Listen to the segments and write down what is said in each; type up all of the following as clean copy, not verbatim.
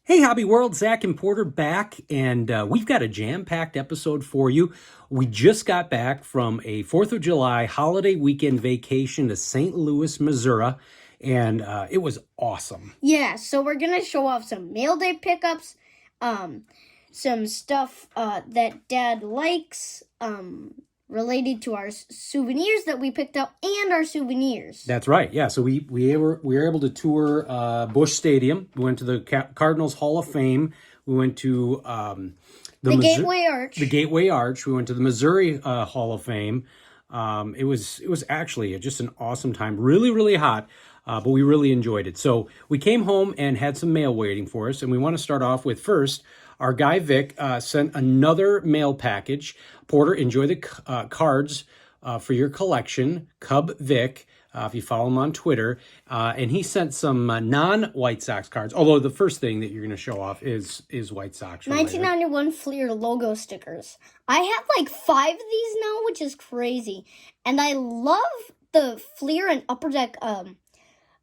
Hey, Hobby World, Zach and Porter back, and we've got a jam-packed episode for you. We just got back from a 4th of July holiday weekend vacation to St. Louis, Missouri, and it was awesome. Yeah, so we're going to show off some mail day pickups, some stuff that Dad likes, related to our souvenirs that we picked up and our souvenirs. That's right. Yeah. So we were able to tour Busch Stadium. We went to the Cardinals Hall of Fame. We went to the Gateway Arch. The Gateway Arch. We went to the Missouri Hall of Fame. It was actually just an awesome time. Really, really hot. But we really enjoyed it. So we came home and had some mail waiting for us. And we want to start off with first, our guy Vic sent another mail package. Porter, enjoy the cards for your collection. Cub Vic, if you follow him on Twitter. And he sent some non-White Sox cards. Although the first thing that you're going to show off is White Sox related. 1991 Fleer logo stickers. I have like 5 of these now, which is crazy. And I love the Fleer and Upper Deck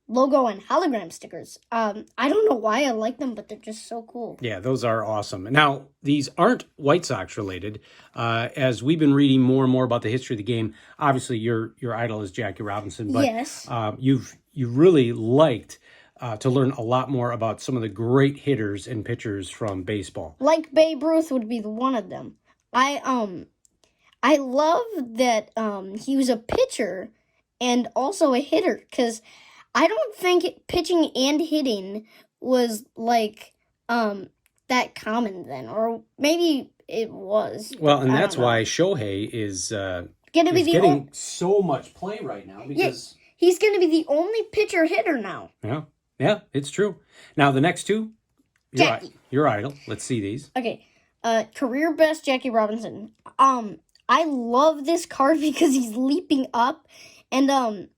logo and hologram stickers. I don't know why I like them, but they're just so cool. Yeah, those are awesome. Now, these aren't White Sox related. As we've been reading more and more about the history of the game, obviously your idol is Jackie Robinson, but yes. You've really liked to learn a lot more about some of the great hitters and pitchers from baseball. Like Babe Ruth would be one of them. I love that he was a pitcher and also a hitter, because I don't think pitching and hitting was like that common then, or maybe it was. Well, and that's why Shohei is getting so much play right now, because he's going to be the only pitcher hitter now. Yeah, it's true. Now the next two, your idol. Let's see these. Okay, career best Jackie Robinson. I love this card because he's leaping up, and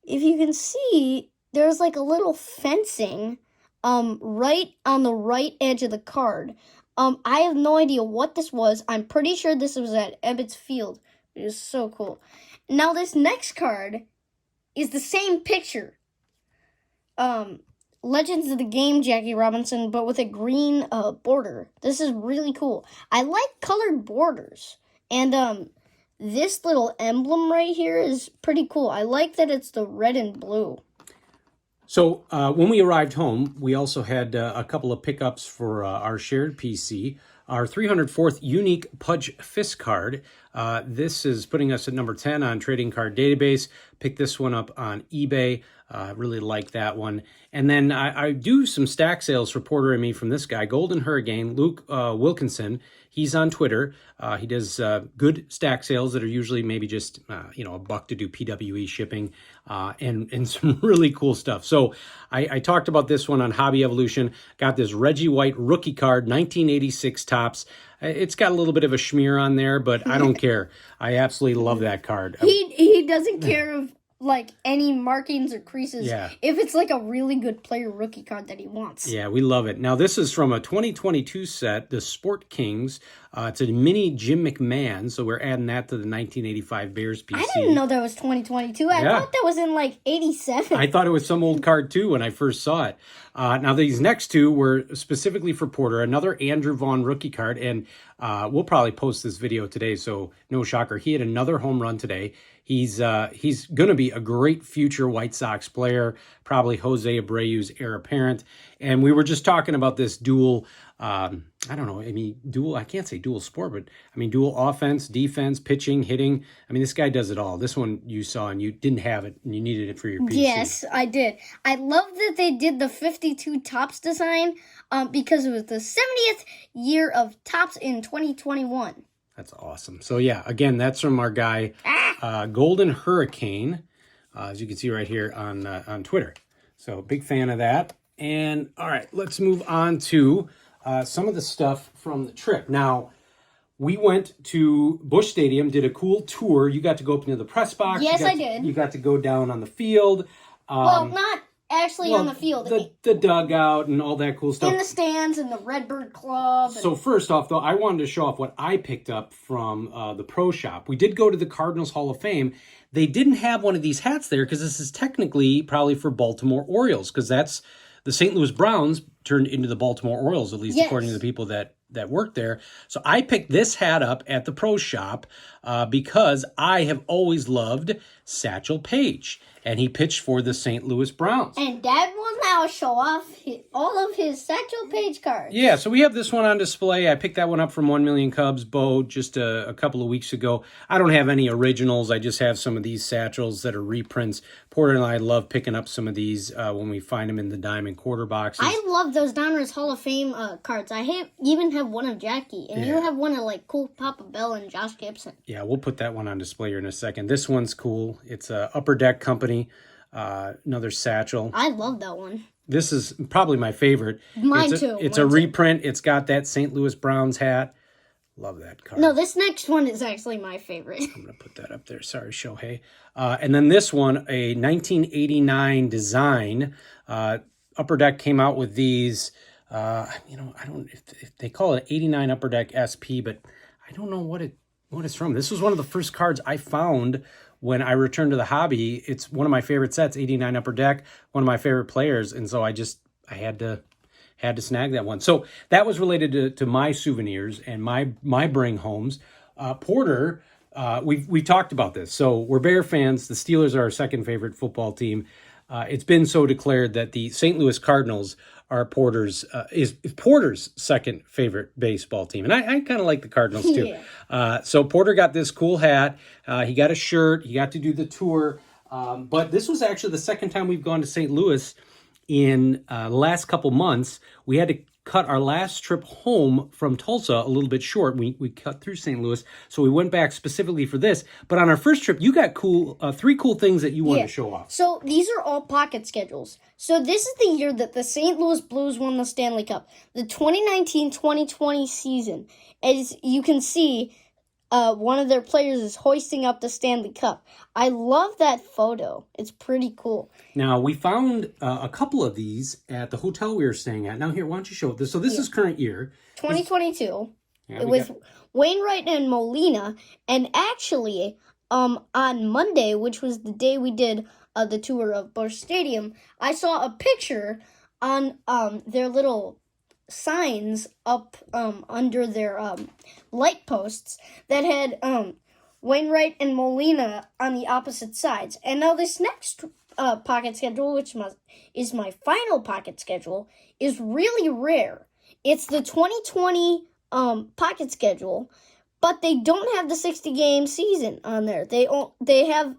if you can see, there's like a little fencing right on the right edge of the card. I have no idea what this was. I'm pretty sure this was at Ebbets Field. It is so cool. Now this next card is the same picture. Legends of the Game Jackie Robinson, but with a green border. This is really cool. I like colored borders. And this little emblem right here is pretty cool. I like that it's the red and blue. So when we arrived home, we also had a couple of pickups for our shared PC. Our 304th unique Pudge Fist card. This is putting us at number 10 on Trading Card Database. Picked this one up on eBay. Really like that one. And then I do some stack sales for Porter and me from this guy, Golden Hurricane, Luke Wilkinson. He's on Twitter. He does good stack sales that are usually maybe just $1 to do PWE shipping, and some really cool stuff. So I talked about this one on Hobby Evolution. Got this Reggie White rookie card, 1986 tops. It's got a little bit of a schmear on there, but I don't care. I absolutely love that card. He doesn't care of like any markings or creases. Yeah. If it's like a really good player rookie card that he wants. Yeah, we love it. Now this is from a 2022 set, the Sport Kings. It's a mini Jim McMahon, so we're adding that to the 1985 Bears PC. I didn't know that was 2022. I thought that was in like 87. I thought it was some old card too when I first saw it. Now these next two were specifically for Porter, another Andrew Vaughn rookie card, and we'll probably post this video today, so no shocker. He had another home run today. He's going to be a great future White Sox player, probably Jose Abreu's heir apparent. And we were just talking about this dual, I can't say dual sport, but I mean dual offense, defense, pitching, hitting. I mean, this guy does it all. This one you saw and you didn't have it and you needed it for your PC. Yes, I did. I love that they did the 52 Topps design because it was the 70th year of Topps in 2021. That's awesome. So yeah, again, that's from our guy, Golden Hurricane, as you can see right here on Twitter. So big fan of that. And all right, let's move on to some of the stuff from the trip. Now, we went to Busch Stadium, did a cool tour. You got to go up into the press box. Yes, I did. You got to go down on the field. Well, not actually on the field. The dugout and all that cool stuff. In the stands and the Redbird Club. So first off, though, I wanted to show off what I picked up from the pro shop. We did go to the Cardinals Hall of Fame. They didn't have one of these hats there because this is technically probably for Baltimore Orioles, because that's the St. Louis Browns turned into the Baltimore Orioles, at least Yes. according to the people that work there. So I picked this hat up at the pro shop because I have always loved Satchel Paige, and he pitched for the St. Louis Browns. And Dad will now show off all of his Satchel Paige cards. Yeah, so we have this one on display. I picked that one up from 1 Million Cubs, Bo, just a couple of weeks ago. I don't have any originals. I just have some of these satchels that are reprints. Porter and I love picking up some of these when we find them in the diamond quarter boxes. I love those Donruss Hall of Fame cards. I even have one of Jackie, and you have one of like Cool Papa Bell and Josh Gibson. Yeah, we'll put that one on display here in a second. This one's cool. It's a Upper Deck Company, another satchel. I love that one. This is probably my favorite. Mine It's too. a reprint. It's got that St. Louis Browns hat. Love that card. No, this next one is actually my favorite. I'm going to put that up there. Sorry, Shohei. And then this one, a 1989 design. Upper Deck came out with these. I don't if they call it 89 Upper Deck SP, but I don't know what it's from. This was one of the first cards I found when I returned to the hobby. It's one of my favorite sets, 89 Upper Deck, one of my favorite players, and so I had to snag that one. So that was related to my souvenirs and my bring homes. Porter, we talked about this. So we're Bear fans. The Steelers are our second favorite football team. It's been so declared that the St. Louis Cardinals are Porter's second favorite baseball team, and I kind of like the Cardinals too. Yeah. So Porter got this cool hat. He got a shirt. He got to do the tour. But this was actually the second time we've gone to St. Louis in the last couple months. We had to cut our last trip home from Tulsa a little bit short. We cut through St. Louis, so we went back specifically for this. But on our first trip, you got three cool things that you wanted to show off. So these are all pocket schedules. So this is the year that the St. Louis Blues won the Stanley Cup, the 2019-2020 season. As you can see, one of their players is hoisting up the Stanley Cup. I love that photo. It's pretty cool. Now, we found a couple of these at the hotel we were staying at. Now, here, why don't you show this? So this is current year. 2022. With Wainwright and Molina. And actually, on Monday, which was the day we did the tour of Busch Stadium, I saw a picture on their little signs up under their light posts that had Wainwright and Molina on the opposite sides. And now this next pocket schedule, which is my final pocket schedule, is really rare. It's the 2020 pocket schedule, but they don't have the 60-game season on there. They have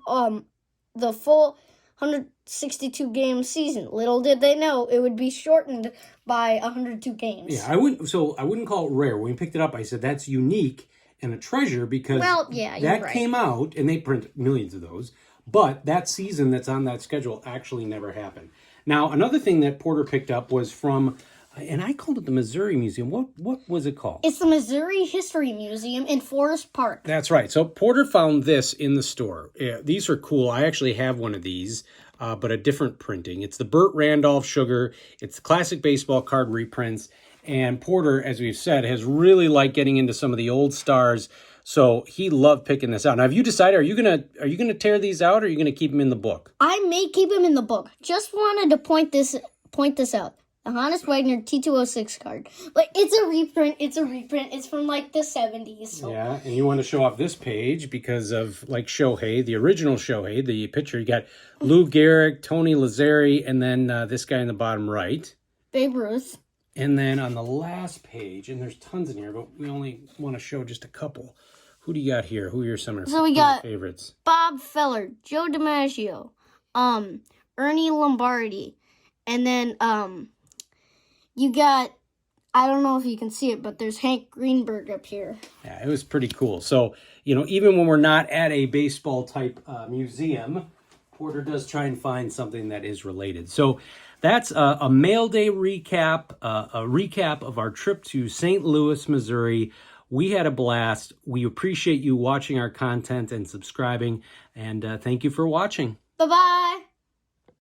the full 162-game season. Little did they know it would be shortened by 102 games. Yeah, I wouldn't call it rare. When we picked it up, I said that's unique and a treasure because that came out, and they print millions of those, but that season that's on that schedule actually never happened. Now, another thing that Porter picked up was from, and I called it the Missouri Museum. What was it called? It's the Missouri History Museum in Forest Park. That's right. So Porter found this in the store. Yeah, these are cool. I actually have one of these, but a different printing. It's the Burt Randolph Sugar. It's the classic baseball card reprints. And Porter, as we've said, has really liked getting into some of the old stars. So he loved picking this out. Now, have you decided, are you gonna tear these out, or are you gonna keep them in the book? I may keep them in the book. Just wanted to point this out. The Hannes Wagner T206 card. Like, it's a reprint. It's from, like, the 70s. So. Yeah, and you want to show off this page because of, like, Shohei, the original Shohei, the pitcher. You got Lou Gehrig, Tony Lazzari, and then this guy in the bottom right. Babe Ruth. And then on the last page, and there's tons in here, but we only want to show just a couple. Who do you got here? Who are your some of your favorites? Bob Feller, Joe DiMaggio, Ernie Lombardi, and then, you got, I don't know if you can see it, but there's Hank Greenberg up here. Yeah, it was pretty cool. So, even when we're not at a baseball type museum, Porter does try and find something that is related. So that's a mail day recap, a recap of our trip to St. Louis, Missouri. We had a blast. We appreciate you watching our content and subscribing, and thank you for watching. Bye-bye.